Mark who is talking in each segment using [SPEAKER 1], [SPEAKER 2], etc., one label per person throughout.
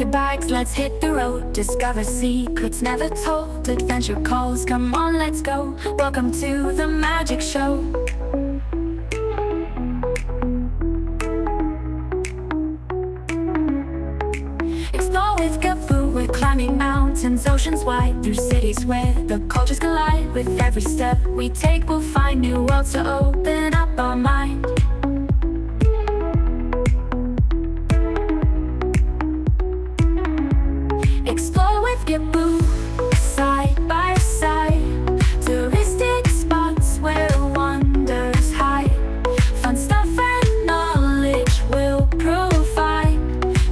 [SPEAKER 1] your bags, let's hit the road. Discover secrets never told. Adventure calls, come on, let's go. Welcome to the magic show. Explore with Gaboo, we're climbing mountains, oceans wide, through cities where the cultures collide. With every step we take, we'll find new worlds to open up our mind. Explore with Gaboo, side by side. Touristic spots where wonders hide. Fun stuff and knowledge we'll provide.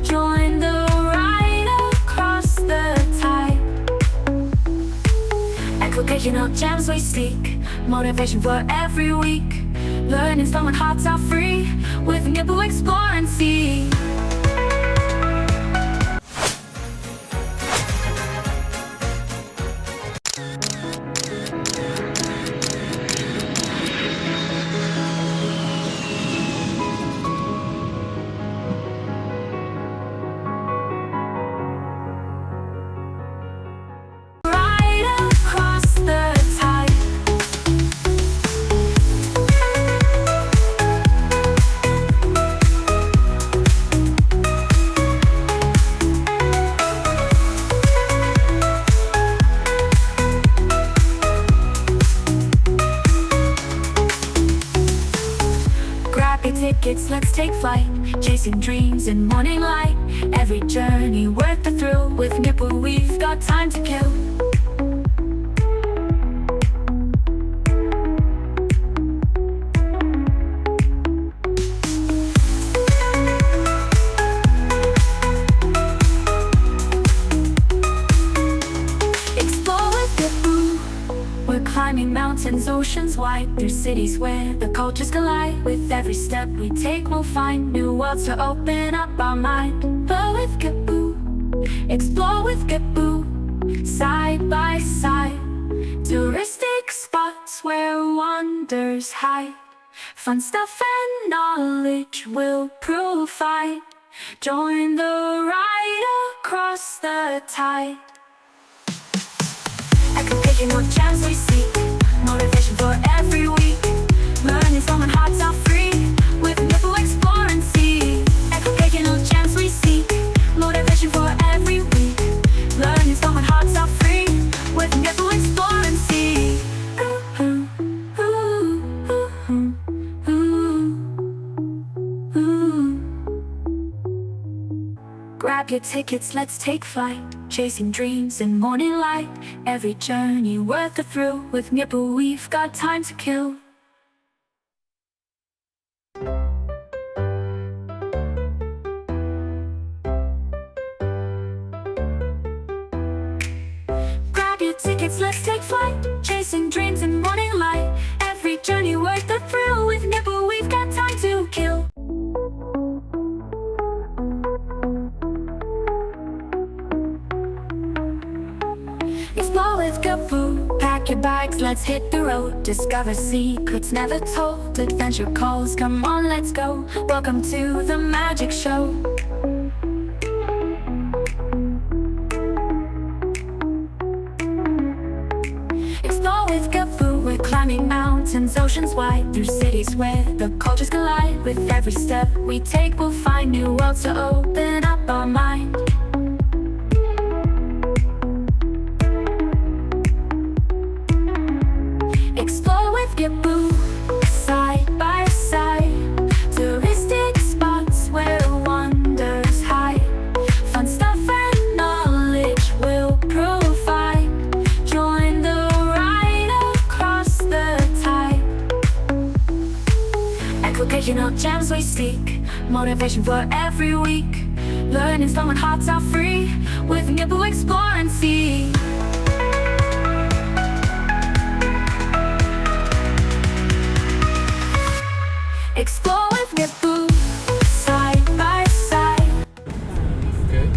[SPEAKER 1] Join the ride across the tide. Educational gems we seek, motivation for every week. Learning's fun when hearts are free. With Gaboo, explore and see. Tickets, let's take flight, chasing dreams in morning light. Every journey worth the thrill. With Gaboo, we've got time to kill. Explore with Gaboo, we're climbing mountains, oceans wide, through cities where the cultures collide. With every step we take, we'll find new worlds to open up our mind. But with Gaboo, explore with Gaboo, side by side. Touristic spots where wonders hide. Fun stuff and knowledge we'll provide. Join the ride across the tide. Educational gems we seek, motivation for every week. Learning's fun when hearts are free. With Gaboo, explore and see. Educational gems we seek, motivation for every week. Learning's fun when hearts are free. With Gaboo, explore and see. Grab your tickets, let's take flight, chasing dreams in morning light. Every journey worth the thrill. With Gaboo, we've got time to kill. Grab your tickets, let's take flight, chasing dreams in morning light. Every journey worth the thrill. With Gaboo, we've got time to kill. Explore with Gaboo, pack your bags, let's hit the road. Discover secrets never told. Adventure calls, come on, let's go. Welcome to the magic show. Explore with Gaboo, we're climbing mountains, oceans wide, through cities where the cultures collide. With every step we take, we'll find new worlds to open up our mind. Explore with Gaboo, side by side. Touristic spots where wonders hide. Fun stuff and knowledge we'll provide. Join the ride across the tide. Educational gems we seek, motivation for every week. Learning's fun when hearts are free. With Gaboo, explore and see. Explore with Gaboo, side by side.
[SPEAKER 2] Okay.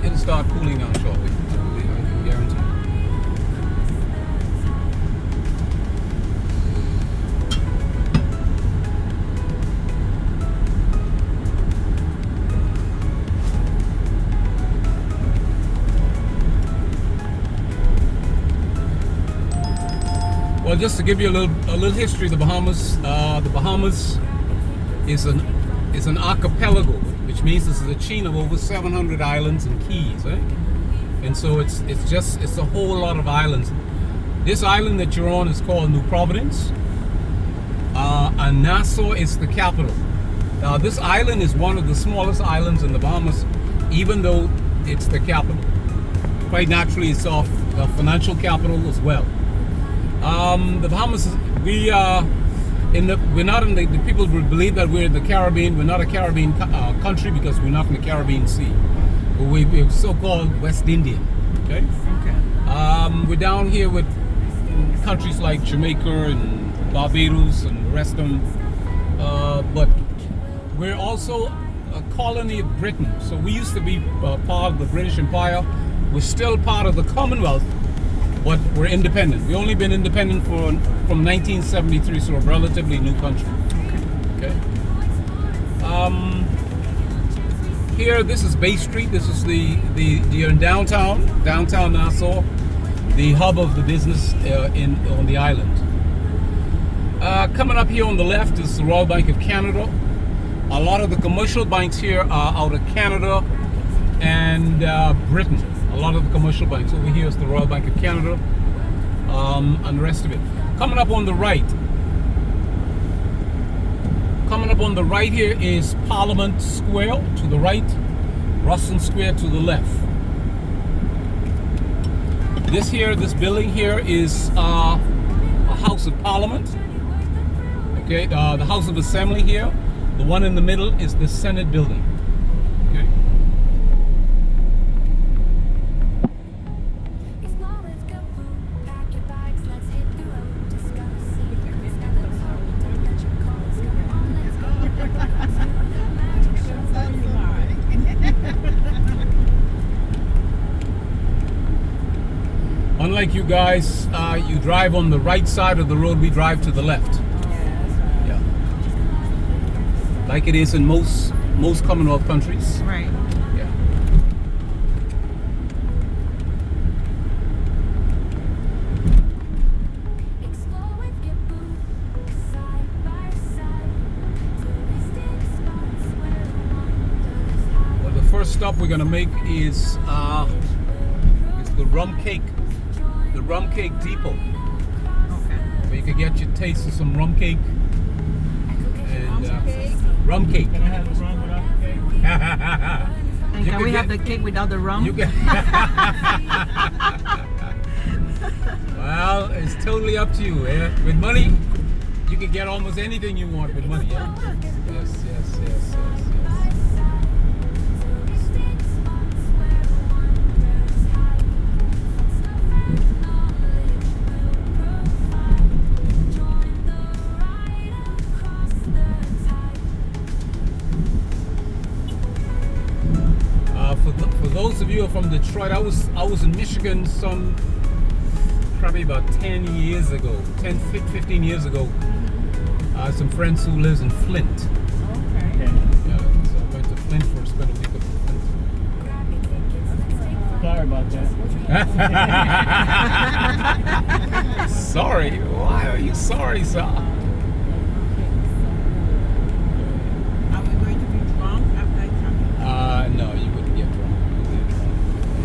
[SPEAKER 2] It'll start cooling down shortly. I can guarantee. Well, just to give you a little history of the Bahamas. The Bahamas is an archipelago, which means this is a chain of over 700 islands and keys, eh? And so it's a whole lot of islands. This island that you're on is called New Providence, and Nassau is the capital. Now, this island is one of the smallest islands in the Bahamas, even though it's the capital. Quite naturally, it's a financial capital as well. The Bahamas, we're not in the people would believe that we're in the Caribbean. We're not a Caribbean country because we're not in the Caribbean Sea. But we're so-called West Indian. Okay. We're down here with countries like Jamaica and Barbados and the rest of them. But we're also a colony of Britain. So we used to be part of the British Empire. We're still part of the Commonwealth, but we're independent. We've only been independent from 1973, so a relatively new country. Okay. Here, this is Bay Street. This is you're in downtown Nassau, the hub of the business on the island. Coming up here on the left is the Royal Bank of Canada. A lot of the commercial banks here are out of Canada and Britain. A lot of the commercial banks. Over here is the Royal Bank of Canada, and the rest of it. Coming up on the right here is Parliament Square to the right, Russell Square to the left. This building here is a House of Parliament. Okay, the House of Assembly here. The one in the middle is the Senate building. Okay. Unlike you guys, you drive on the right side of the road, we drive to the left. Yeah. Like it is in most Commonwealth countries.
[SPEAKER 3] Right.
[SPEAKER 2] Yeah. Well, the first stop we're gonna make is the rum cake depot.
[SPEAKER 3] Okay.
[SPEAKER 2] Where you can get your taste of some rum cake. And rum cake.
[SPEAKER 4] Can I have the rum without the cake?
[SPEAKER 3] And can we have the cake without the rum?
[SPEAKER 2] You can. Well, it's totally up to you. Eh? With money, you can get almost anything you want with money. Yeah? Yes. For those of you who are from Detroit, I was in Michigan probably about 10 years ago, 15 years ago. Some friends who lives in Flint.
[SPEAKER 3] Okay.
[SPEAKER 2] Yeah, so I went to Flint for spend a week up in Flint.
[SPEAKER 4] Sorry about that.
[SPEAKER 2] Sorry? Why are you sorry, sir?
[SPEAKER 3] Are we going to be drunk after I come?
[SPEAKER 2] No, you wouldn't get drunk.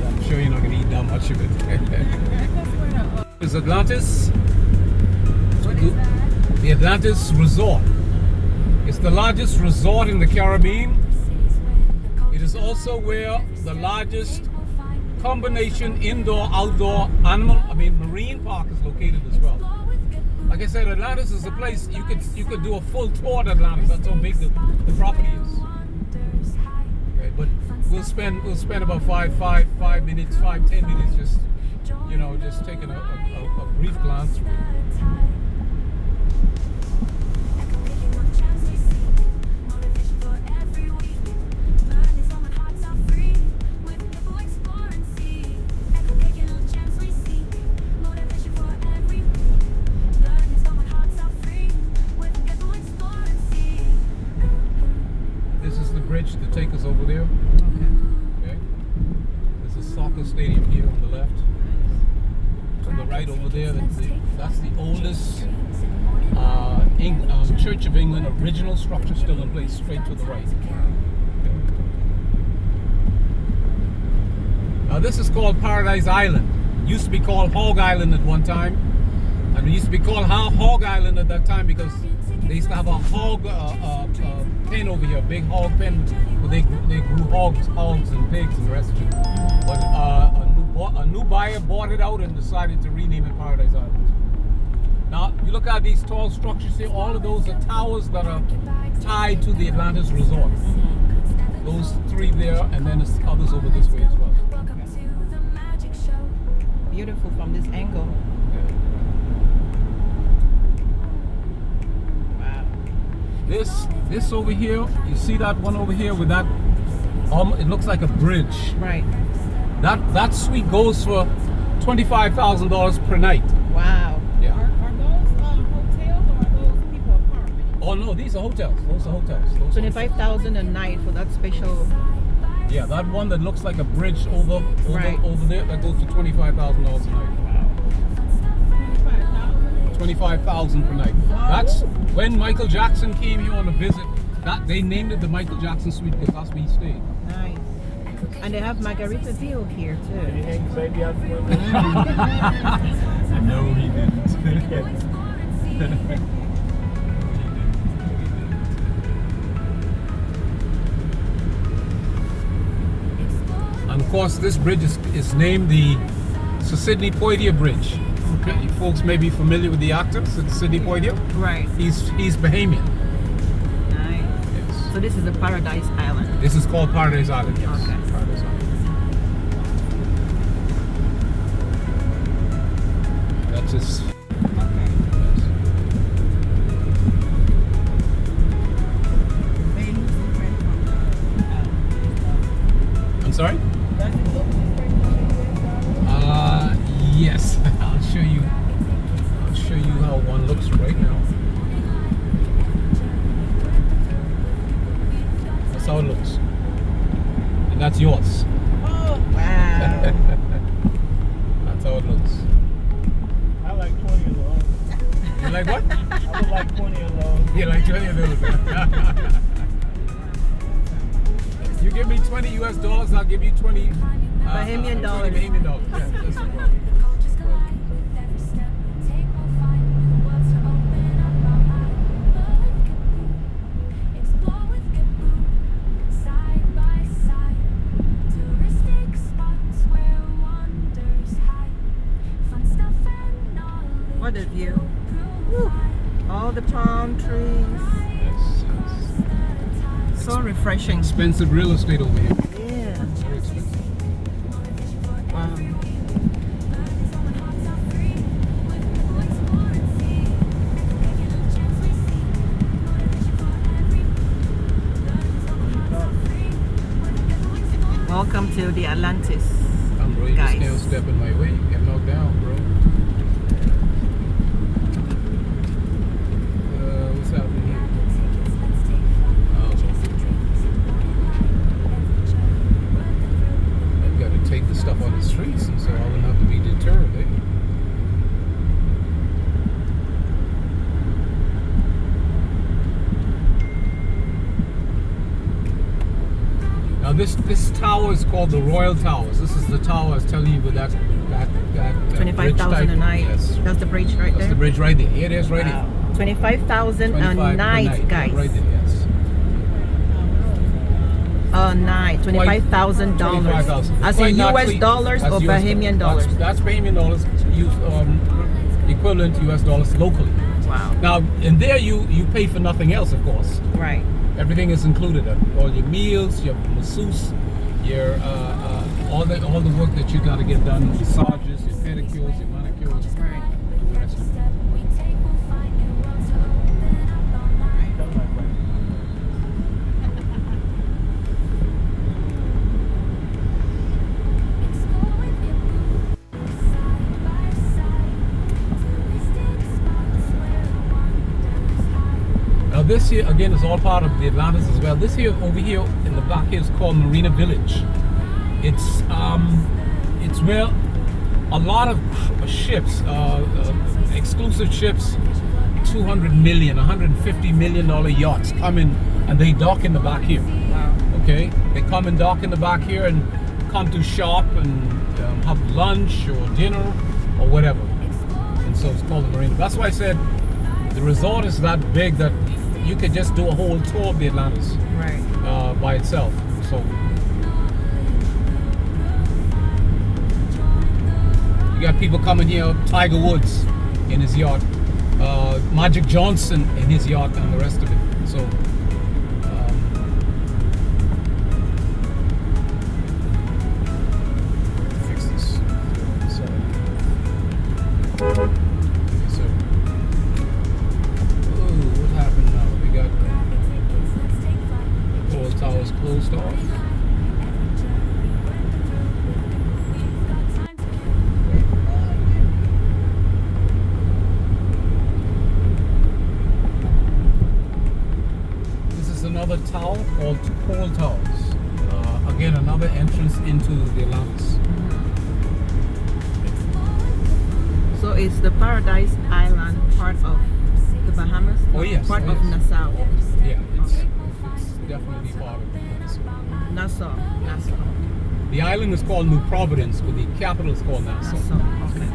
[SPEAKER 2] I'm sure you're not going to eat that much of it. It's Atlantis.
[SPEAKER 3] What is that?
[SPEAKER 2] The Atlantis Resort. It's the largest resort in the Caribbean. It is also where the largest combination indoor-outdoor marine park is located as well. Like I said, Atlantis is a place you could do a full tour of Atlantis. That's how big the property is. Okay, but we'll spend about 10 minutes just taking a brief glance through it. Bridge to take us over there. Okay. There's a soccer stadium here on the left. to the right over there, that's the oldest Church of England original structure still in place, straight to the right. Now this is called Paradise Island. Used to be called Hog Island at one time, and it used to be called Hog Island at that time because they used to have a hog pen over here, a big hog pen, where they grew hogs and pigs and the rest of it. But a new buyer bought it out and decided to rename it Paradise Island. Now, you look at these tall structures here, all of those are towers that are tied to the Atlantis resort. Those three there, and then there's others over this way as well.
[SPEAKER 3] Beautiful from this angle. Wow.
[SPEAKER 2] This over here, you see that one over here with that, it looks like a bridge.
[SPEAKER 3] Right.
[SPEAKER 2] That suite goes for $25,000 per night.
[SPEAKER 3] Wow.
[SPEAKER 2] Yeah.
[SPEAKER 3] Are those hotels or are those people apartments?
[SPEAKER 2] Oh no, these are hotels. Those are hotels.
[SPEAKER 3] 25,000 a night for that special.
[SPEAKER 2] Yeah, that one that looks like a bridge over there, that goes for $25,000 a night.
[SPEAKER 3] Wow.
[SPEAKER 2] 25,000 per night. That's when Michael Jackson came here on a visit. They named it the Michael Jackson Suite because that's where he stayed.
[SPEAKER 3] Nice. And they have Margaritaville here too.
[SPEAKER 4] Did he hang baby out the window?
[SPEAKER 2] No, he didn't. And of course, this bridge is named the Sir Sidney Poitier Bridge. Okay, you folks may be familiar with the actor Sidney Poitier.
[SPEAKER 3] Right.
[SPEAKER 2] He's Bahamian.
[SPEAKER 3] Nice.
[SPEAKER 2] Yes.
[SPEAKER 3] So this is the Paradise Island.
[SPEAKER 2] This is called Paradise Island. Yes.
[SPEAKER 3] Okay.
[SPEAKER 2] Paradise Island. That's his. I'm sorry? Yes. I'll show you how one looks right now. That's how it looks. And that's yours.
[SPEAKER 3] Oh, wow.
[SPEAKER 2] That's how it looks.
[SPEAKER 4] I like 20 of those.
[SPEAKER 2] You like what?
[SPEAKER 4] I would like 20 of those.
[SPEAKER 2] You like 20 of those. You give me $20 US, I'll give you 20
[SPEAKER 3] Bahamian dollars.
[SPEAKER 2] Bahamian dollars. Yeah, that's the problem.
[SPEAKER 3] What a view. Woo. All the palm trees.
[SPEAKER 2] Yes.
[SPEAKER 3] So refreshing.
[SPEAKER 2] Expensive real estate over here.
[SPEAKER 3] Yeah.
[SPEAKER 2] Very expensive.
[SPEAKER 3] Wow. Welcome to the Atlantis.
[SPEAKER 2] Come, bro, you
[SPEAKER 3] Guys.
[SPEAKER 2] just can't step in my way. Get knocked down, bro. What's happening here? I've got to take the stuff on the streets, and so I wouldn't have to be deterred, eh? Now this tower is called the Royal Towers. This is the tower I was telling you with that
[SPEAKER 3] 25,000 a night.
[SPEAKER 2] Yes.
[SPEAKER 3] That's the bridge right
[SPEAKER 2] That's
[SPEAKER 3] there.
[SPEAKER 2] the bridge right there. Here it is right
[SPEAKER 3] Wow.
[SPEAKER 2] here.
[SPEAKER 3] 25,000 a
[SPEAKER 2] 25 per
[SPEAKER 3] night, guys.
[SPEAKER 2] Right there, yes.
[SPEAKER 3] A night, $25,000.
[SPEAKER 2] $25,000.
[SPEAKER 3] As
[SPEAKER 2] Quite
[SPEAKER 3] in
[SPEAKER 2] naturally,
[SPEAKER 3] US dollars
[SPEAKER 2] that's
[SPEAKER 3] or
[SPEAKER 2] US
[SPEAKER 3] Bahamian dollars?
[SPEAKER 2] That's Bahamian dollars, equivalent to US dollars locally.
[SPEAKER 3] Wow.
[SPEAKER 2] Now, in there you pay for nothing else, of course.
[SPEAKER 3] Right.
[SPEAKER 2] Everything is included. All your meals, your masseuse, your all the work that you got to get done, massages, your pedicures, your manicures,
[SPEAKER 3] Right.
[SPEAKER 2] and the rest of it. Now this here again is all part of the Atlantis as well. This here over here in the back here is called Marina Village. It's where a lot of ships, exclusive ships, 200 million, 150 million dollar yachts come in and they dock in the back here.
[SPEAKER 3] Wow.
[SPEAKER 2] Okay, they come and dock in the back here and come to shop and have lunch or dinner or whatever. And so it's called the marina. That's why I said the resort is that big that you could just do a whole tour of the Atlantis
[SPEAKER 3] Right.
[SPEAKER 2] by itself. So you got people coming here, Tiger Woods in his yacht, Magic Johnson in his yacht, and the rest of it. So fix this. So what happened now? We got all towers closed off. Another tower called Coral Towers. Again, another entrance into the Atlantis.
[SPEAKER 3] So is the Paradise Island part of the Bahamas?
[SPEAKER 2] Oh, yes.
[SPEAKER 3] Part
[SPEAKER 2] Oh,
[SPEAKER 3] of
[SPEAKER 2] yes.
[SPEAKER 3] Nassau.
[SPEAKER 2] Yeah, it's definitely part of Nassau.
[SPEAKER 3] Nassau.
[SPEAKER 2] The island is called New Providence, but the capital is called Nassau.
[SPEAKER 3] Nassau. Okay.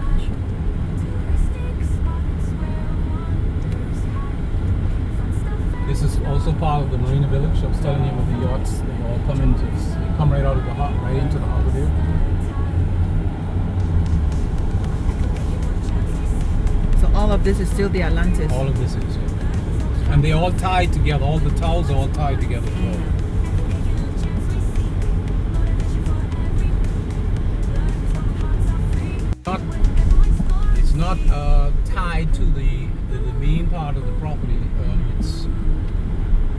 [SPEAKER 2] This is also part of the Marina Village. I was telling you with the yachts, they all come right out of the harbor, right into the harbor there.
[SPEAKER 3] So all of this is still the Atlantis.
[SPEAKER 2] All of this is, yeah. And they all tied together. All the towers are all tied together as well. It's not tied to the main part of the property.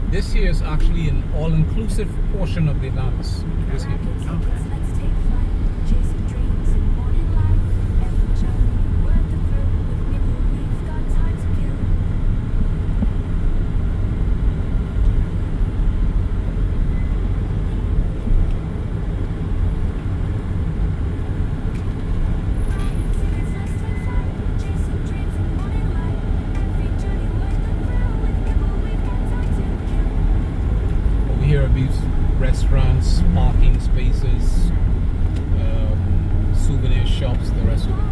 [SPEAKER 2] This here is actually an all-inclusive portion of the Atlantis. This here. Here are these restaurants, parking spaces, souvenir shops, the rest of it.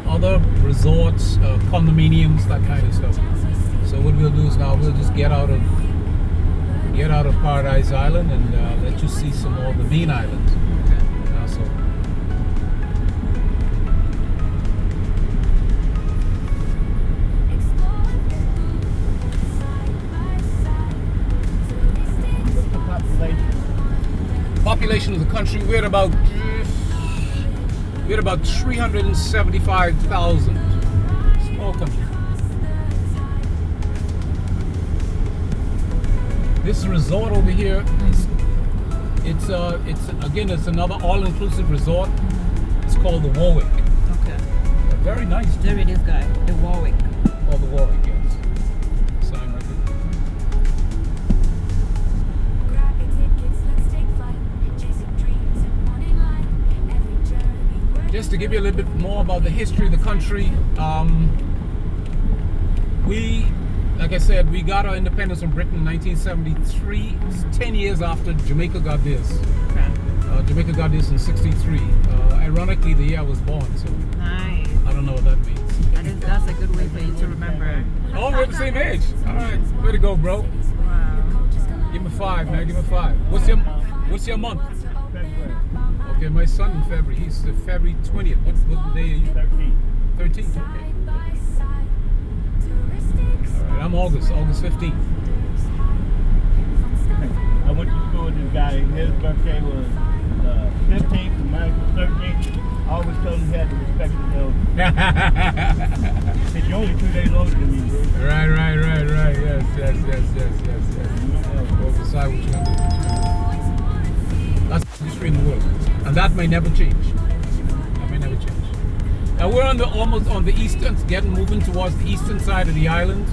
[SPEAKER 2] Other resorts, condominiums, that kind of stuff. So what we'll do is now we'll just get out of Paradise Island and let you see some more of the main island. So
[SPEAKER 4] What's the population?
[SPEAKER 2] population of the country, we're at about 375,000. Small country. This resort over here it's another all-inclusive resort. It's called the Warwick.
[SPEAKER 3] Okay.
[SPEAKER 2] Very nice.
[SPEAKER 3] There it is, guy. The Warwick.
[SPEAKER 2] Oh, the Warwick, yes. Sign right there. Just to give you a little bit more about the history of the country, like I said, we got our independence from Britain in 1973. It's 10 years after Jamaica got this.
[SPEAKER 3] Okay.
[SPEAKER 2] Jamaica got this in 63. Ironically, the year I was born, so
[SPEAKER 3] Nice.
[SPEAKER 2] I don't know what that means.
[SPEAKER 3] That's a good way for you to remember.
[SPEAKER 2] Oh, we're the same age. All right, way to go, bro.
[SPEAKER 3] Wow.
[SPEAKER 2] Give me 5, man. Give me 5. What's your month?
[SPEAKER 4] February.
[SPEAKER 2] Okay, my son in February. He's February 20th. What day are you?
[SPEAKER 4] 13.
[SPEAKER 2] 13th. Okay. All right, I'm August 15th.
[SPEAKER 4] I went to school with this guy. His birthday was 15th and mine was 13th. I always told him he had to respect the elders. He said, you're only 2 days older than me, bro.
[SPEAKER 2] Right. Yes. Well, decide what you're going to do. That's the history in the world. And that may never change. Now we're almost on the eastern, moving towards the eastern side of the island.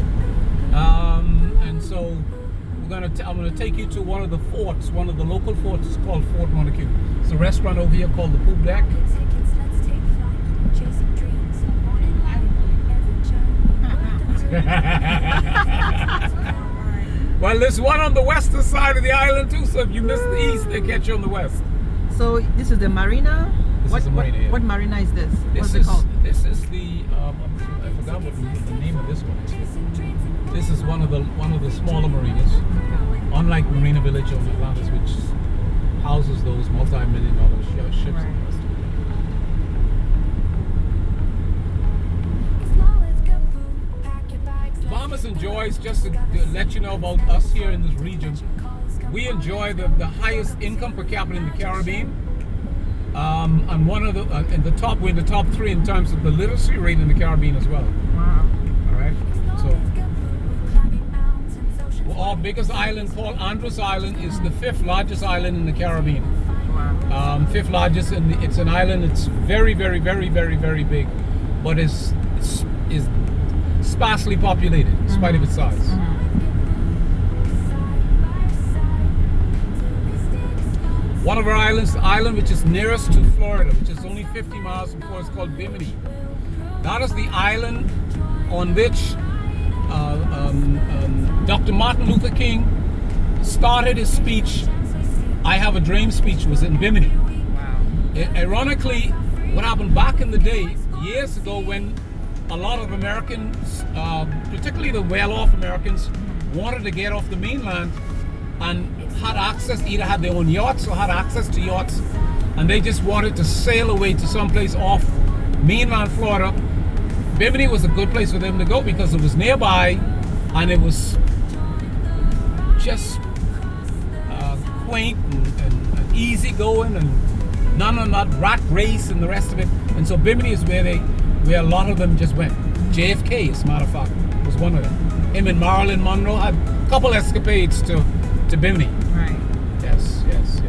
[SPEAKER 2] And so I'm gonna take you to one of the forts, one of the local forts. It's called Fort Montague. It's a restaurant over here called the Poop Deck. Well, there's one on the western side of the island too, so if you miss the east, they catch you on the west.
[SPEAKER 3] So this is the marina?
[SPEAKER 2] This is the marina, yeah.
[SPEAKER 3] What marina is this? What's it called?
[SPEAKER 2] This is the I forgot what the name of this one is. This is one of the smaller marinas, unlike Marina Village on Atlantis, which houses those multi-million-dollar ships.
[SPEAKER 3] Right.
[SPEAKER 2] And the rest of it. Bahamas enjoys, just to let you know about us here in this region, we enjoy the highest income per capita in the Caribbean. And one of the we're in the top 3 in terms of the literacy rate in the Caribbean as well.
[SPEAKER 3] Wow.
[SPEAKER 2] All right. So our biggest island, called Andros Island, is the 5th largest island in the Caribbean.
[SPEAKER 3] Wow.
[SPEAKER 2] 5th largest, and it's an island. It's very big, but is sparsely populated in spite of its size. One of our islands, the island which is nearest to Florida, which is only 50 miles from Florida, is called Bimini. That is the island on which Dr. Martin Luther King started his speech. I Have a Dream speech was in Bimini.
[SPEAKER 3] Wow.
[SPEAKER 2] Ironically, what happened back in the day, years ago, when a lot of Americans, particularly the well-off Americans, wanted to get off the mainland and had access, either had their own yachts or had access to yachts, and they just wanted to sail away to someplace off mainland Florida. Bimini was a good place for them to go because it was nearby and it was just quaint and easy going, and none of that rat race and the rest of it. And so Bimini is where a lot of them just went. JFK, as a matter of fact, was one of them. Him and Marilyn Monroe had a couple escapades to Bimini.
[SPEAKER 3] Right.
[SPEAKER 2] Yes. Yes.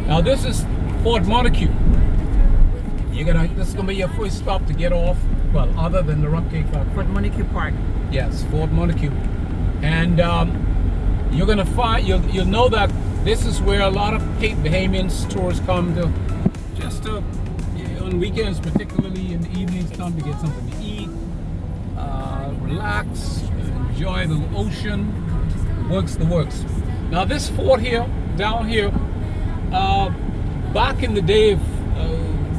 [SPEAKER 2] Now this is Fort Montague. This is gonna be your first stop to get off. Well, other than the rum cake factory.
[SPEAKER 3] Fort Montague Park.
[SPEAKER 2] Yes, Fort Montague, and you're gonna find you'll know that this is where a lot of Bahamians tourists come to, just to, on weekends, particularly in the evenings, come to get something to eat, relax, enjoy the ocean, the works. Now this fort here, down here, back in the day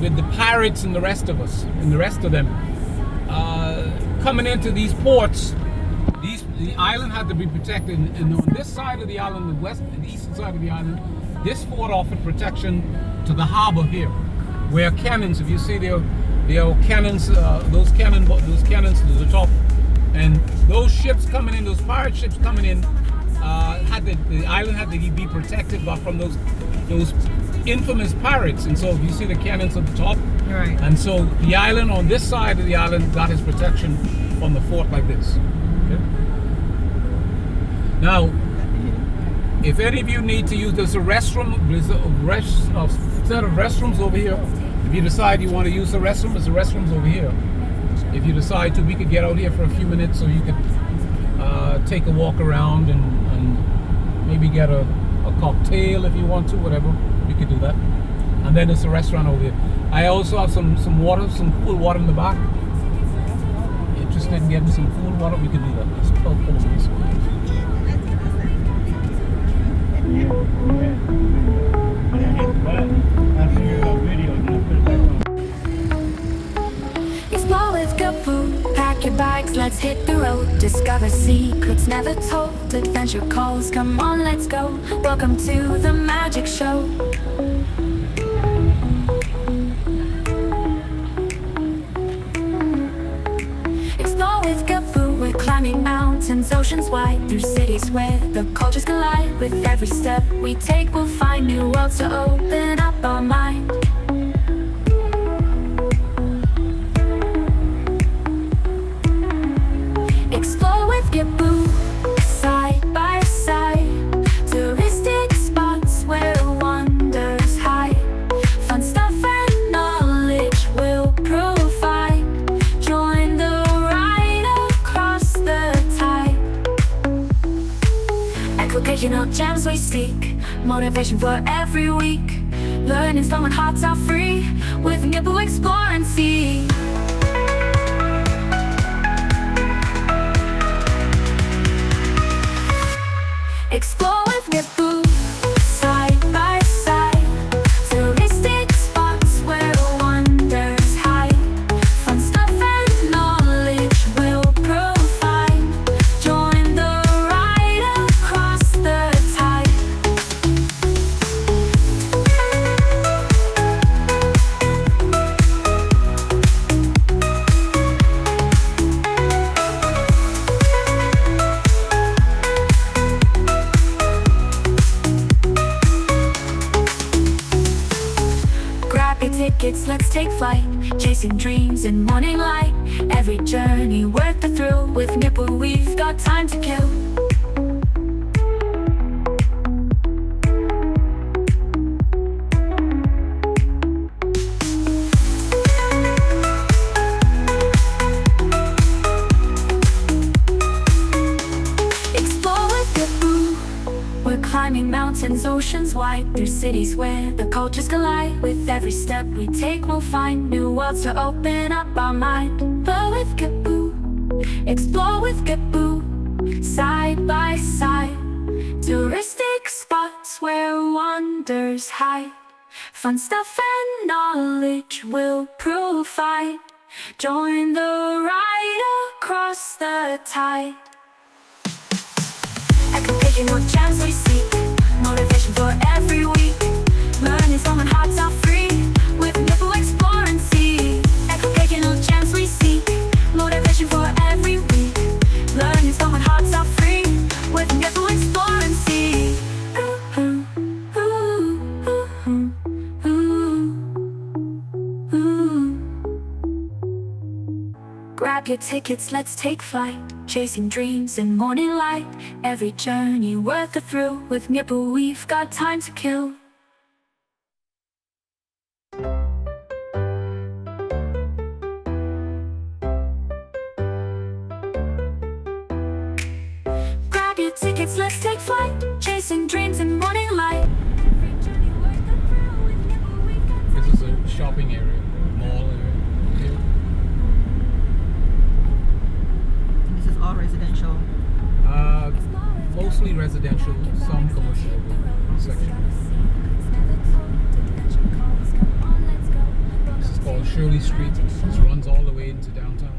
[SPEAKER 2] with the pirates and the rest of them, coming into these ports, the island had to be protected, and on this side of the island, the eastern side of the island, this fort offered protection to the harbor here, where cannons, if you see there are cannons, those cannons to the top, and those ships coming in, those pirate ships coming in, the island had to be protected from those infamous pirates. And so if you see the cannons at the top,
[SPEAKER 3] Right.
[SPEAKER 2] and so the island on this side of the island got its protection from the fort like this. Okay. Now, if any of you need to use, there's a restroom, set of restrooms over here. If you decide you want to use the restroom, there's a restrooms over here. If you decide to, we could get out here for a few minutes, so you could take a walk around and maybe get a cocktail if you want to, whatever. You could do that. And then there's a restaurant over here. I also have some water, some cool water in the back. Interested in getting some cool water? We could do that. Let's pull this way.
[SPEAKER 1] Explore with good food, pack your bags, let's hit the road. float, discover secrets never told. Adventure calls, come on, let's go. Welcome to the magic show. Explore with Gaboo, we're climbing mountains, oceans wide, through cities where the cultures collide. With every step we take, we'll find new worlds to open up our mind. Explore with Gaboo, side by side, touristic spots where wonders hide. Fun stuff and knowledge we'll provide. Join the ride across the tide. Educational gems we seek, motivation for every week. Learning's fun when hearts are free. With Gaboo, explore and see. Explore with Gaboo, side by side, touristic spots where wonders hide. Fun stuff and knowledge we'll provide. Join the ride across the tide. Tickets, let's take flight, chasing dreams in morning light. Every journey worth the thrill. With Gaboo, we've got time to kill. Explore with Gaboo, we're climbing mountains, oceans wide, through cities where the cultures collide. With every step we take, we'll find new worlds to open up our mind. But with Gaboo, explore with Gaboo, side by side, touristic spots where wonders hide. Fun stuff and knowledge we'll provide. Join the ride across the tide. Educational gems we seek, motivation for every week. Learning's fun when hearts are free. With Gaboo, explore and see. Educational gems we seek, motivation for every week. Learning's fun when hearts are free. With Gaboo, explore and see. Grab your tickets, let's take flight, chasing dreams in morning light. Every journey worth the thrill. With Gaboo, we've got time to kill. Grab your tickets, let's take flight, chasing dreams in morning light. Every journey worth the thrill. With Gaboo, we've got time.
[SPEAKER 2] This is a shopping area, mall area. Okay.
[SPEAKER 3] This is all residential.
[SPEAKER 2] Mostly residential, some commercial section. This is called Shirley Street. This runs all the way into downtown.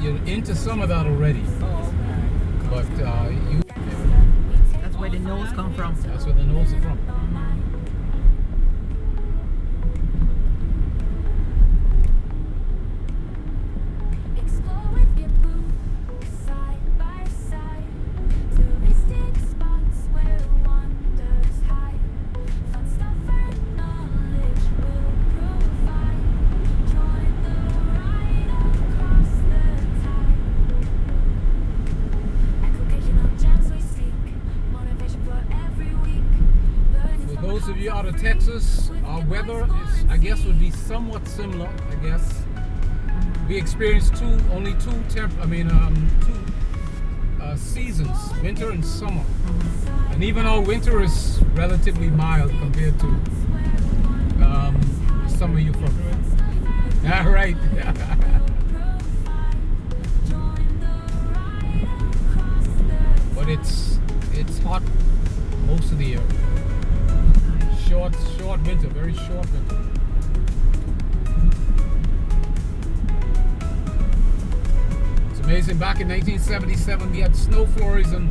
[SPEAKER 2] You're into some of that already. But
[SPEAKER 3] That's where the nose come from.
[SPEAKER 2] that's where the nose is from.
[SPEAKER 1] Explore with Gaboo, side by side, touristic spots where wonders hide. Fun stuff and knowledge we'll provide. Join the ride across the tide. Educational gems we seek, motivation for every week. Learning
[SPEAKER 2] For
[SPEAKER 1] from
[SPEAKER 2] those of you
[SPEAKER 1] hearts
[SPEAKER 2] out of
[SPEAKER 1] are
[SPEAKER 2] Texas,
[SPEAKER 1] free.
[SPEAKER 2] our weather is, I guess, would be somewhat similar. I guess we experienced two seasons, winter and summer. And even our winter is relatively mild compared to some of you from. All right. But it's hot most of the year. Short winter winter, very short winter. It's amazing. Back in 1977, we had snow flurries on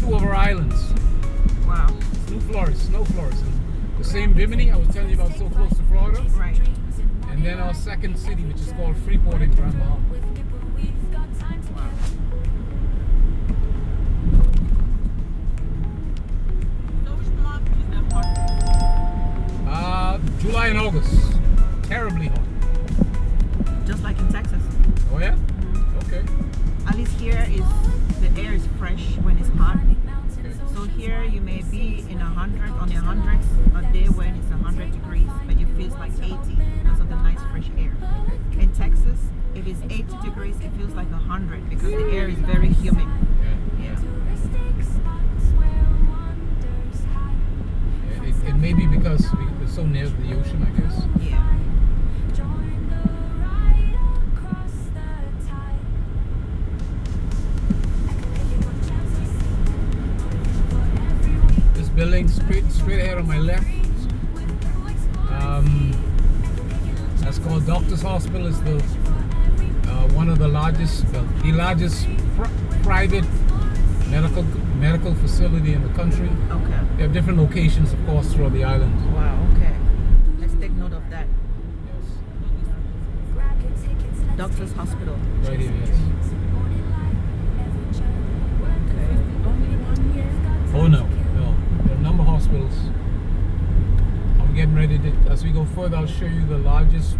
[SPEAKER 2] 2 of our islands.
[SPEAKER 3] Wow.
[SPEAKER 2] Snow flurries. And the same Bimini I was telling you about, so close to Florida.
[SPEAKER 3] Right.
[SPEAKER 2] And then our second city, which is called Freeport in Grand Bahama. July and August, terribly hot.
[SPEAKER 3] Just like in Texas.
[SPEAKER 2] Oh yeah? Okay.
[SPEAKER 3] At least here the air is fresh when it's hot.
[SPEAKER 2] Okay.
[SPEAKER 3] So here you may be in on the hundreds a day when it's 100 degrees, but it feels like 80 because of the nice fresh air. In Texas, if it's 80 degrees, it feels like 100 because the air is very humid.
[SPEAKER 2] Yeah.
[SPEAKER 3] Yeah.
[SPEAKER 2] It may be because we're so near the ocean, I guess.
[SPEAKER 3] Yeah.
[SPEAKER 2] This building straight ahead on my left, that's called Doctor's Hospital. Is the one of the largest, the largest private medical facility in the country.
[SPEAKER 3] Okay.
[SPEAKER 2] They have different locations, of course, throughout the island.
[SPEAKER 3] Wow, okay. Let's take note of that.
[SPEAKER 2] Yes.
[SPEAKER 3] Doctor's Hospital.
[SPEAKER 2] Right here, yes.
[SPEAKER 3] Okay.
[SPEAKER 2] Oh no. There are a number of hospitals. I'm getting ready to, as we go further, I'll show you the largest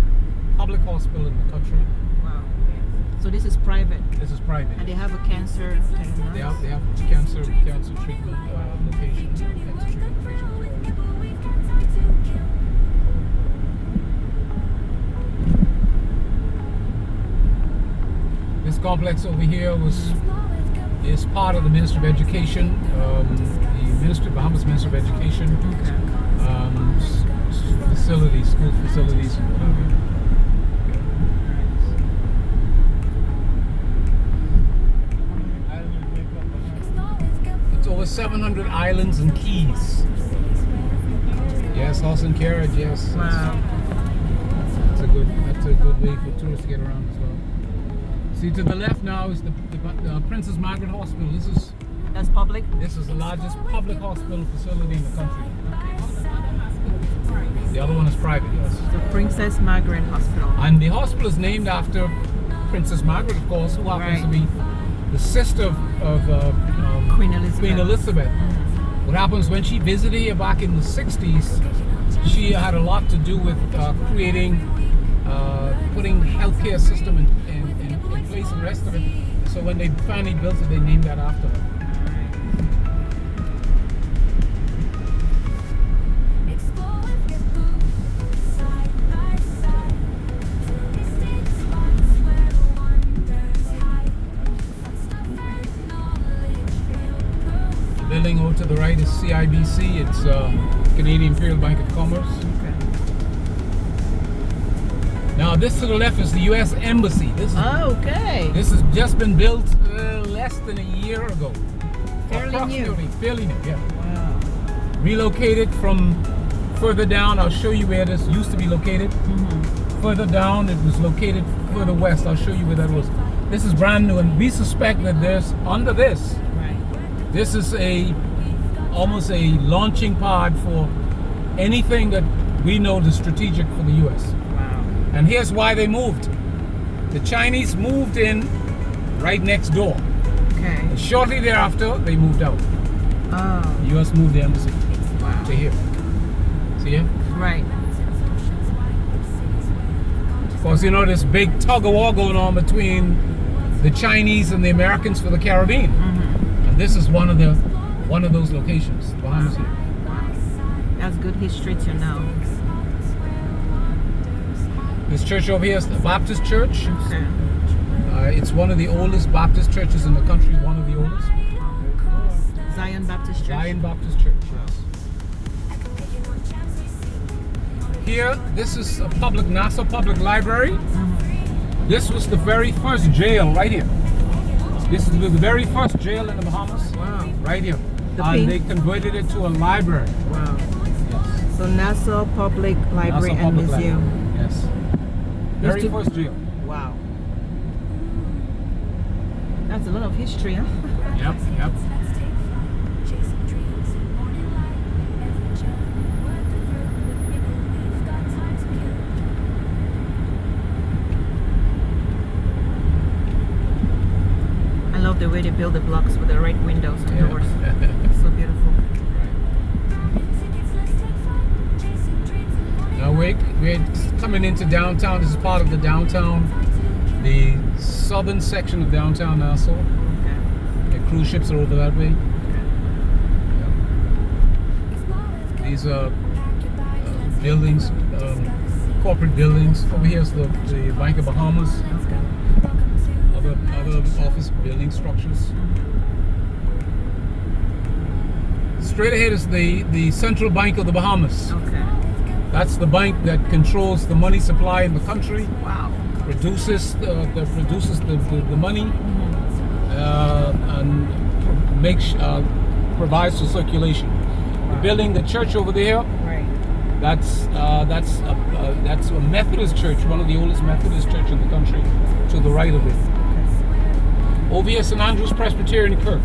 [SPEAKER 2] public hospital in the country.
[SPEAKER 3] Wow. So this is private.
[SPEAKER 2] This is private.
[SPEAKER 3] And they have a cancer thing,
[SPEAKER 2] They
[SPEAKER 3] huh?
[SPEAKER 2] have cancer treatment location. Cancer treatment location. This complex over here is part of the Ministry of Education, the Bahamas Ministry of Education, facilities, school facilities, and whatever. It's over 700 islands and keys. Yes, horse and carriage. Yes.
[SPEAKER 3] Wow.
[SPEAKER 2] That's a good way for tourists to get around as well. See, to the left now is the Princess Margaret Hospital.
[SPEAKER 3] That's public?
[SPEAKER 2] This is the largest public hospital facility in the country. The other one is private, yes.
[SPEAKER 3] The Princess Margaret Hospital.
[SPEAKER 2] And the hospital is named after Princess Margaret, of course, who happens to be the sister of
[SPEAKER 3] Queen Elizabeth.
[SPEAKER 2] Queen Elizabeth. What happens when she visited here back in the 60s, she had a lot to do with putting healthcare system in place and the rest of it. So when they finally built it, they named that after her. The building over to the right is CIBC. It's Canadian Imperial Bank of Commerce.
[SPEAKER 3] Okay.
[SPEAKER 2] Now this to the left is the U.S. Embassy. This has just been built less than a year ago.
[SPEAKER 3] Fairly new.
[SPEAKER 2] Fairly new, yeah.
[SPEAKER 3] Wow.
[SPEAKER 2] Relocated from further down. I'll show you where this used to be located. Further down, it was located further west. I'll show you where that was. This is brand new, and we suspect that there's under this.
[SPEAKER 3] Right.
[SPEAKER 2] This is almost a launching pad for anything that we know is strategic for the U.S.
[SPEAKER 3] Wow.
[SPEAKER 2] And here's why they moved. The Chinese moved in right next door.
[SPEAKER 3] Okay.
[SPEAKER 2] And shortly thereafter, they moved out.
[SPEAKER 3] Oh.
[SPEAKER 2] The U.S. moved the embassy
[SPEAKER 3] Wow.
[SPEAKER 2] to here. See here?
[SPEAKER 3] Right.
[SPEAKER 2] Of course, you know, this big tug of war going on between the Chinese and the Americans for the Caribbean. And this is one of those locations, Bahamas here.
[SPEAKER 3] Wow. That's good history to know.
[SPEAKER 2] This church over here is the Baptist Church.
[SPEAKER 3] Okay.
[SPEAKER 2] It's one of the oldest Baptist churches in the country, one of the oldest.
[SPEAKER 3] Zion Baptist Church.
[SPEAKER 2] Zion Baptist Church, yes. Here, this is a Nassau Public Library. This was the very first jail right here. This is the very first jail in the Bahamas.
[SPEAKER 3] Wow.
[SPEAKER 2] Right here.
[SPEAKER 3] The
[SPEAKER 2] And
[SPEAKER 3] pink.
[SPEAKER 2] they converted it to a library.
[SPEAKER 3] Wow.
[SPEAKER 2] Yes.
[SPEAKER 3] So Nassau Public Library
[SPEAKER 2] Nassau
[SPEAKER 3] and
[SPEAKER 2] Public
[SPEAKER 3] Museum.
[SPEAKER 2] Library. Yes. Very
[SPEAKER 3] to-
[SPEAKER 2] first jail.
[SPEAKER 3] Wow. That's a lot of history, huh?
[SPEAKER 2] Yep, yep.
[SPEAKER 3] I love the way they build the blocks with the right windows and
[SPEAKER 2] Yeah.
[SPEAKER 3] doors. So beautiful.
[SPEAKER 2] Now we're coming into downtown. This is part of the downtown, the southern section of downtown Nassau.
[SPEAKER 3] Okay.
[SPEAKER 2] The cruise ships are over that way. Yeah. These are buildings, corporate buildings. Over here is the Bank of Bahamas. Other office building structures. Straight ahead is the Central Bank of the Bahamas.
[SPEAKER 3] Okay.
[SPEAKER 2] That's the bank that controls the money supply in the country,
[SPEAKER 3] Wow.
[SPEAKER 2] produces the money, and provides for circulation. The building, the church over there,
[SPEAKER 3] Right.
[SPEAKER 2] that's a Methodist church, one of the oldest Methodist church in the country. To the right of it, over here, St. Andrew's Presbyterian Kirk.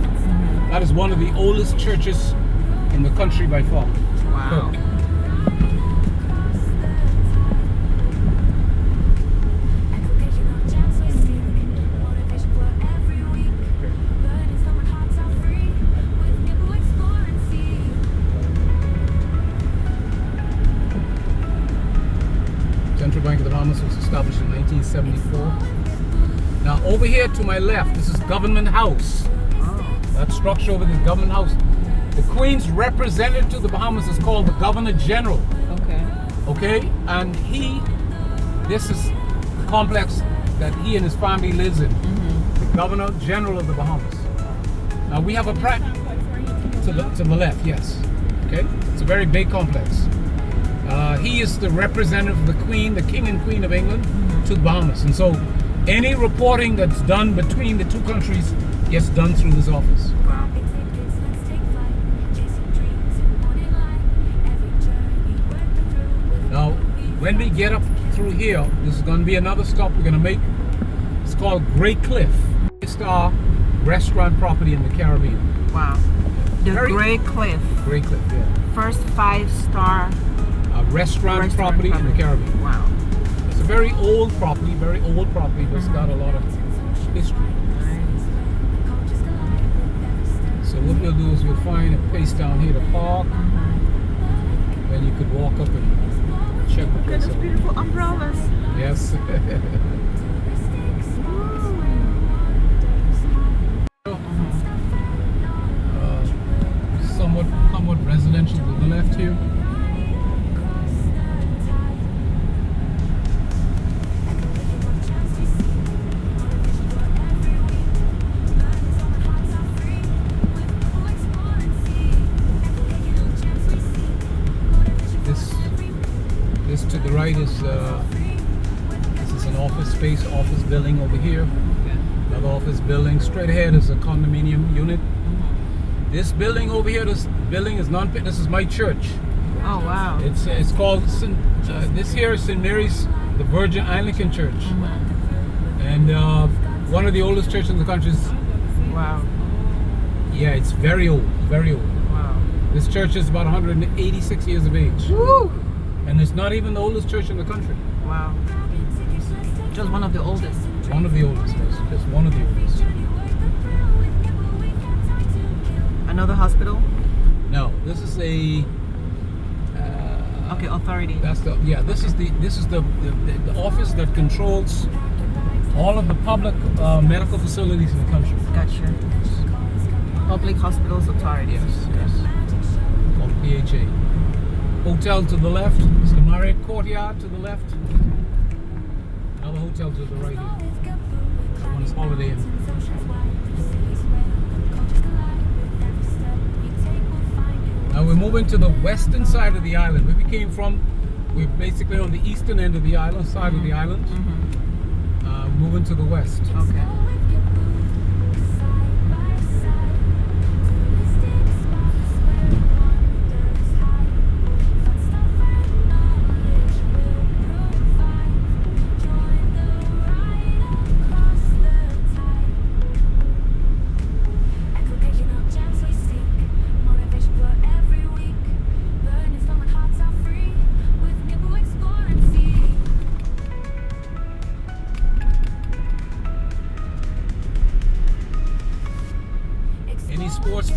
[SPEAKER 2] That is one of the oldest churches in the country by far.
[SPEAKER 3] Wow.
[SPEAKER 2] Kirk. Central Bank of the Bahamas was established in 1974. Now over here to my left, this is Government House.
[SPEAKER 3] Oh.
[SPEAKER 2] That structure over there, Government House. The Queen's representative to the Bahamas is called the Governor General.
[SPEAKER 3] Okay.
[SPEAKER 2] Okay? And this is the complex that he and his family lives in. The Governor General of the Bahamas. Now we have a to the left, yes. Okay? It's a very big complex. He is the representative of the Queen, the King and Queen of England, to the Bahamas. And so any reporting that's done between the two countries gets done through this office.
[SPEAKER 3] Wow.
[SPEAKER 2] Now, when we get up through here, this is going to be another stop we're going to make. It's called Great Cliff. Star restaurant property in the Caribbean.
[SPEAKER 3] Wow. The Great Cliff.
[SPEAKER 2] Great Cliff, yeah.
[SPEAKER 3] First 5-star
[SPEAKER 2] Restaurant property in the Caribbean.
[SPEAKER 3] Wow.
[SPEAKER 2] It's a very old property, but it's got a lot of history.
[SPEAKER 3] Nice.
[SPEAKER 2] So what we'll do is we'll find a place down here to park. Then you could walk up and check the
[SPEAKER 3] Look at
[SPEAKER 2] place
[SPEAKER 3] those
[SPEAKER 2] out.
[SPEAKER 3] beautiful umbrellas.
[SPEAKER 2] Yes. Somewhat residential to the left here. This to the right is this is an office space, office building over here. Another office building. Straight ahead is a condominium unit. This building over here, this building is this is my church.
[SPEAKER 3] Oh wow.
[SPEAKER 2] It's called this here is St. Mary's, the Virgin Anglican Church, and one of the oldest churches in the country.
[SPEAKER 3] Wow.
[SPEAKER 2] Yeah, it's very old, very old.
[SPEAKER 3] Wow.
[SPEAKER 2] This church is about 186 years of age.
[SPEAKER 3] Woo!
[SPEAKER 2] And it's not even the oldest church in the country.
[SPEAKER 3] Wow. Just one of the oldest.
[SPEAKER 2] One of the oldest, yes. Just one of the oldest.
[SPEAKER 3] Another hospital?
[SPEAKER 2] No, this is a.
[SPEAKER 3] Okay, authority.
[SPEAKER 2] That's the This is the office that controls all of the public medical facilities in the country.
[SPEAKER 3] Gotcha. Public Hospitals Authority.
[SPEAKER 2] Yes, yes. Called PHA. Hotel to the left. It's the Marriott Courtyard to the left. Another hotel to the right here. That one is Holiday Inn. Now we're moving to the western side of the island. Where we came from, we're basically on the eastern end of the island, side of the island. Moving to the west.
[SPEAKER 3] Okay.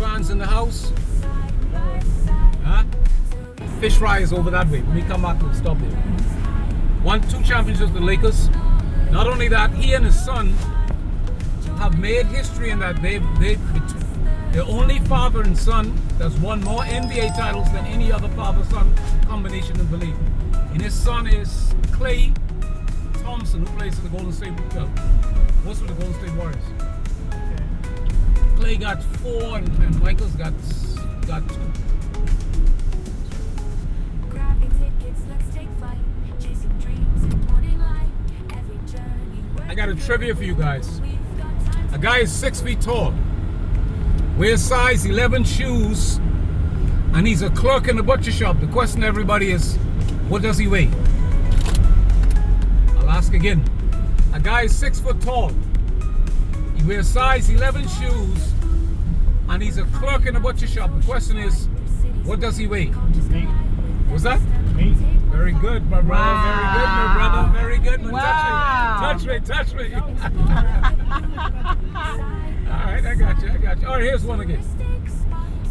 [SPEAKER 2] fans in the house? Huh? Fish fry is over that way. When we come back, we'll stop there. 2 championships with the Lakers. Not only that, he and his son have made history in that they're only father and son that's won more NBA titles than any other father-son combination in the league. And his son is Clay Thompson, who plays for the Golden State. What's with the Golden State Warriors? Clay got 4 and Michael's got 2. I got a trivia for you guys. A guy is 6 feet tall, wears size 11 shoes, and he's a clerk in the butcher shop. The question to everybody is, what does he weigh? I'll ask again. A guy is 6 foot tall. He wears size 11 shoes, and he's a clerk in the butcher shop. The question is, what does he weigh?
[SPEAKER 4] Me.
[SPEAKER 2] What's that?
[SPEAKER 4] Me.
[SPEAKER 2] Very good, my brother.
[SPEAKER 3] Wow.
[SPEAKER 2] Very good, my brother. Very good.
[SPEAKER 3] Wow.
[SPEAKER 2] Touch me. All right, I got you. All right, here's one again.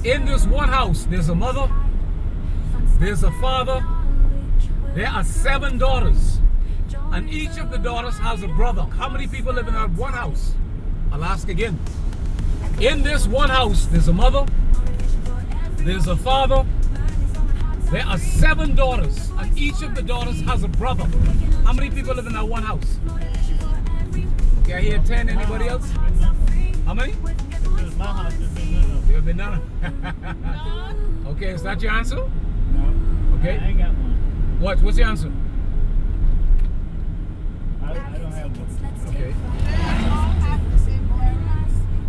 [SPEAKER 2] In this one house, there's a mother, there's a father, there are 7 daughters, and each of the daughters has a brother. How many people live in that one house? I'll ask again. In this one house, there's a mother, there's a father, there are 7 daughters, and each of the daughters has a brother. How many people live in that one house? Okay, I hear 10. Anybody else? How many?
[SPEAKER 4] My house has been none.
[SPEAKER 2] There have been none. Okay, is that your answer?
[SPEAKER 4] No.
[SPEAKER 2] Okay.
[SPEAKER 4] I ain't got one.
[SPEAKER 2] What's your answer?
[SPEAKER 4] I don't have one.
[SPEAKER 2] Okay.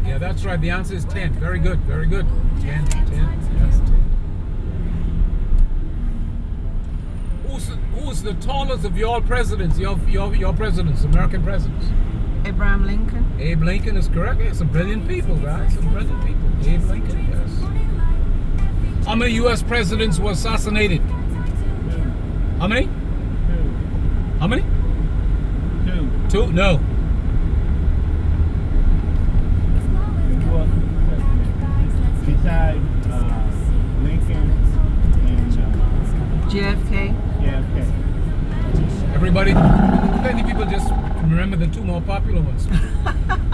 [SPEAKER 2] Yeah, that's right. The answer is 10. Very good. 10. Yes, 10. Who's the tallest of your presidents? Your presidents, American presidents?
[SPEAKER 3] Abraham Lincoln.
[SPEAKER 2] Abe Lincoln is correct. Yeah, some brilliant people, guys. Some brilliant people. Abe Lincoln, yes. How many U.S. presidents were assassinated?
[SPEAKER 4] 2.
[SPEAKER 2] How many?
[SPEAKER 4] 2.
[SPEAKER 2] How many?
[SPEAKER 4] 2.
[SPEAKER 2] 2? No.
[SPEAKER 4] Who else was president? Besides Lincoln and
[SPEAKER 3] JFK.
[SPEAKER 4] JFK.
[SPEAKER 2] Everybody, many people just remember the 2 more popular ones.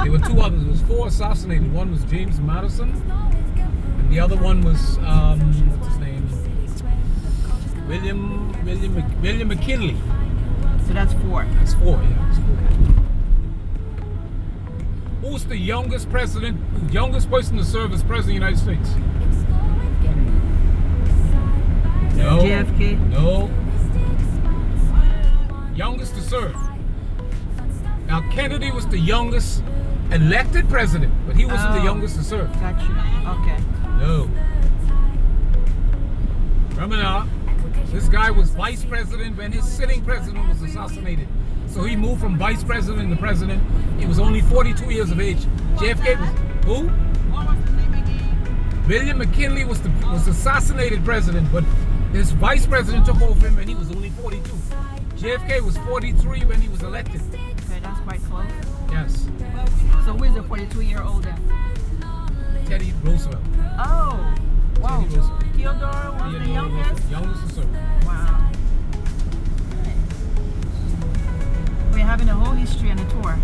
[SPEAKER 2] There were 2 others. There was 4 assassinated. One was James Madison, and the other one was what's his name? William McKinley.
[SPEAKER 3] So that's 4.
[SPEAKER 2] That's 4. Yeah, that's 4. Who's the youngest president? Youngest person to serve as president of the United States? No.
[SPEAKER 3] JFK.
[SPEAKER 2] No. Youngest to serve. Now, Kennedy was the youngest elected president, but he wasn't the youngest to serve.
[SPEAKER 3] Got you. Okay.
[SPEAKER 2] No. Remember now, this guy was vice president when his sitting president was assassinated. So he moved from vice president to president. He was only 42 years of age. JFK was who?
[SPEAKER 3] What was the name again?
[SPEAKER 2] William McKinley was assassinated president, but his vice president took over him when he was only 42. JFK was 43 when he was elected.
[SPEAKER 3] Okay, that's quite close.
[SPEAKER 2] Yes.
[SPEAKER 3] So who is the 42-year-old then?
[SPEAKER 2] Teddy Roosevelt.
[SPEAKER 3] Oh, wow.
[SPEAKER 2] Teddy Roosevelt.
[SPEAKER 3] Theodore was the youngest?
[SPEAKER 2] Youngest to serve.
[SPEAKER 3] Wow. We're having a whole history and a tour.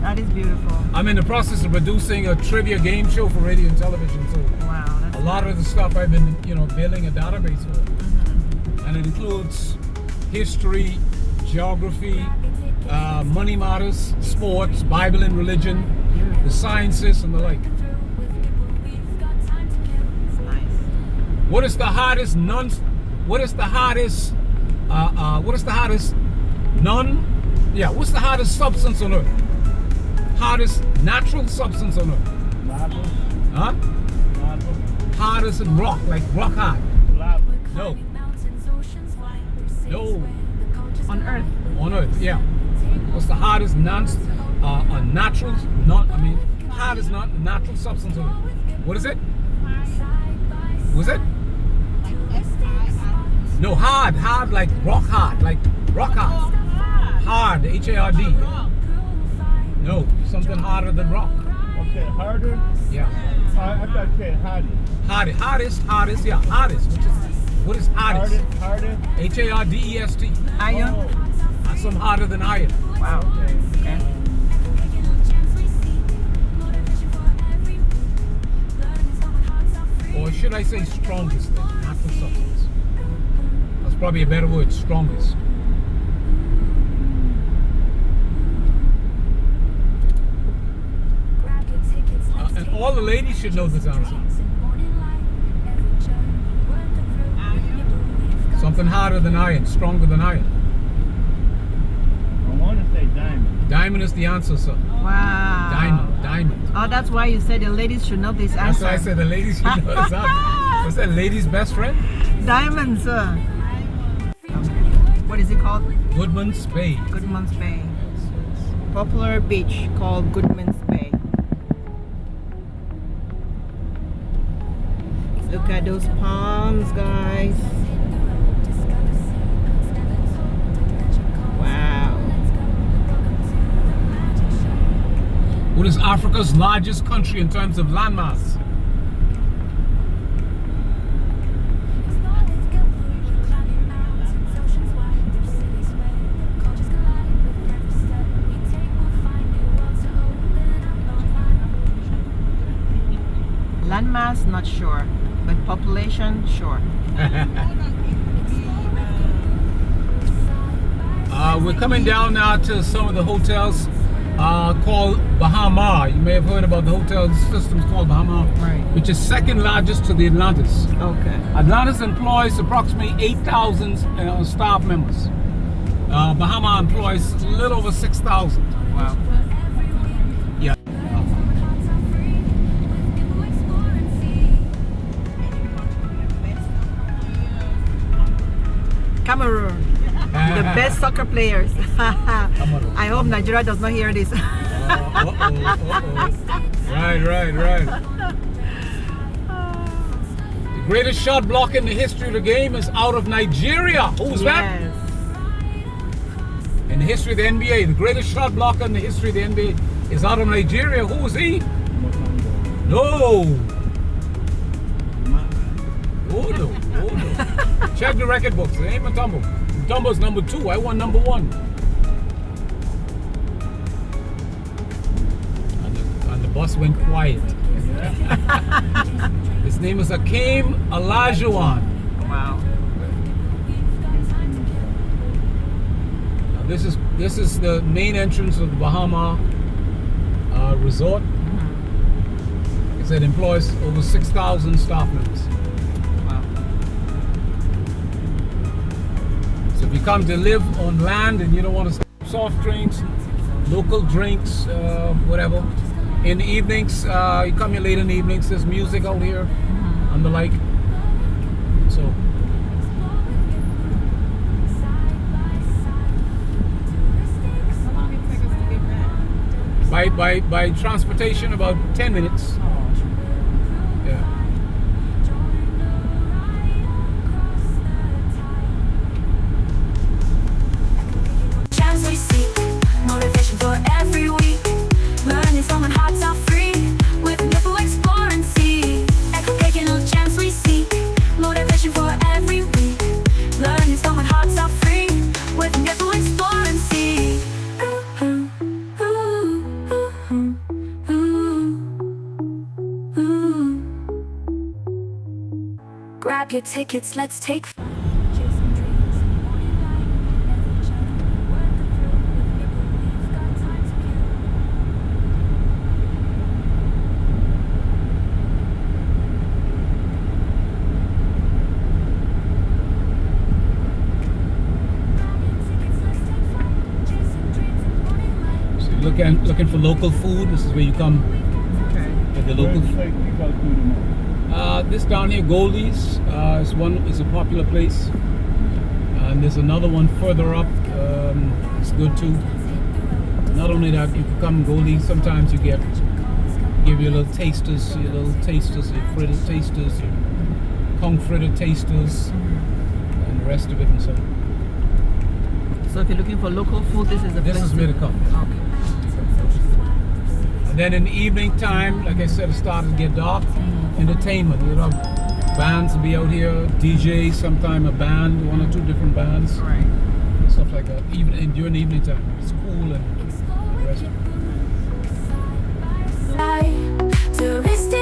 [SPEAKER 3] That is beautiful.
[SPEAKER 2] I'm in the process of producing a trivia game show for radio and television. So
[SPEAKER 3] Wow. That's
[SPEAKER 2] a lot of the stuff I've been, building a database for. And it includes history, geography, money matters, sports, Bible and religion, the sciences, and the like.
[SPEAKER 3] It's nice.
[SPEAKER 2] What's the hardest substance on earth? Hardest natural substance on earth?
[SPEAKER 4] Lava.
[SPEAKER 2] Huh?
[SPEAKER 4] Lava.
[SPEAKER 2] Hardest and rock, like rock hard.
[SPEAKER 4] Lava.
[SPEAKER 2] No. No.
[SPEAKER 3] On Earth.
[SPEAKER 2] On earth, yeah. What's the hardest hardest natural substance on earth? What is it? Was it? No, hard like rock hard, Hard, H-A-R-D. No, something harder than rock.
[SPEAKER 4] I said harder?
[SPEAKER 2] Yeah.
[SPEAKER 4] I thought you said hottest.
[SPEAKER 2] Hottest, yeah, hottest. What is hottest?
[SPEAKER 4] Hardest?
[SPEAKER 2] Hardest.
[SPEAKER 3] Iron?
[SPEAKER 4] Oh,
[SPEAKER 2] Some hotter than iron.
[SPEAKER 3] Wow. Okay.
[SPEAKER 2] Or should I say strongest then, not the substance. That's probably a better word, strongest. And all the ladies should know this answer. Something hotter than iron, stronger than iron.
[SPEAKER 4] I want to say diamond.
[SPEAKER 2] Diamond is the answer, sir.
[SPEAKER 3] Wow.
[SPEAKER 2] Diamond.
[SPEAKER 3] Oh, that's why you said the ladies should know this
[SPEAKER 2] That's
[SPEAKER 3] answer.
[SPEAKER 2] why I said the ladies should know this answer. What's that, lady's best friend?
[SPEAKER 3] Diamond, sir. What is it called?
[SPEAKER 2] Goodman's Bay.
[SPEAKER 3] Goodman's Bay. Popular beach called Goodman's Bay. Look at those palms, guys. Wow.
[SPEAKER 2] What is Africa's largest country in terms of landmass?
[SPEAKER 3] Landmass, not sure, but population, sure.
[SPEAKER 2] We're coming down now to some of the hotels called Baha Mar. You may have heard about the hotel systems called Baha Mar,
[SPEAKER 3] Right.
[SPEAKER 2] which is second largest to the Atlantis.
[SPEAKER 3] Okay.
[SPEAKER 2] Atlantis employs approximately 8,000 staff members. Baha Mar employs a little over 6,000.
[SPEAKER 3] Wow.
[SPEAKER 2] Yeah.
[SPEAKER 3] Cameroon, the best soccer players. I hope Nigeria does not hear this.
[SPEAKER 2] Right. The greatest shot block in the history of the game is out of Nigeria. Who's that?
[SPEAKER 3] Yes.
[SPEAKER 2] In the history of the NBA, the greatest shot blocker in the history of the NBA is out of Nigeria. Who is he? No. Oh no. Check the record books. It ain't Mutombo. Mutombo's number 2. I won number 1. And the bus went quiet. His name is Akeem Olajuwon.
[SPEAKER 3] Wow.
[SPEAKER 2] Now this is the main entrance of the Baha Mar resort. It employs over 6,000 staff members.
[SPEAKER 3] Wow.
[SPEAKER 2] So if you come to live on land and you don't want to stop soft drinks, local drinks, whatever, in the evenings, you come here late in the evenings, there's music out here and the like. So
[SPEAKER 3] How long did it take us to get back?
[SPEAKER 2] by transportation, about 10 minutes. Yeah.
[SPEAKER 1] Chance we seek, motivation for every week. Learning from when hearts are free. With nipple explore and see. Educational chance we seek, motivation for every week. Learning from when hearts are free. With nipple explore and see. Grab your tickets, let's take.
[SPEAKER 2] So you're looking for local food. This is where you come
[SPEAKER 3] Okay.
[SPEAKER 2] at the local
[SPEAKER 4] Where's the
[SPEAKER 2] food.
[SPEAKER 4] place we go to tomorrow?
[SPEAKER 2] This down here, Goldie's, is a popular place, and there's another one further up. It's good too. Not only that, you can come Goldie's. Sometimes you give you little tasters, your fritter tasters, your conch fritter tasters, and the rest of it, and so.
[SPEAKER 3] So if you're looking for local food, this is the place.
[SPEAKER 2] This is where to come.
[SPEAKER 3] Okay.
[SPEAKER 2] And then in the evening time, like I said, it started to get dark. Entertainment, you know, bands will be out here, DJs, sometime a band, 1 or 2 different bands,
[SPEAKER 3] Right.
[SPEAKER 2] stuff like that. Even during the evening time, it's cool and the rest.
[SPEAKER 1] Touristic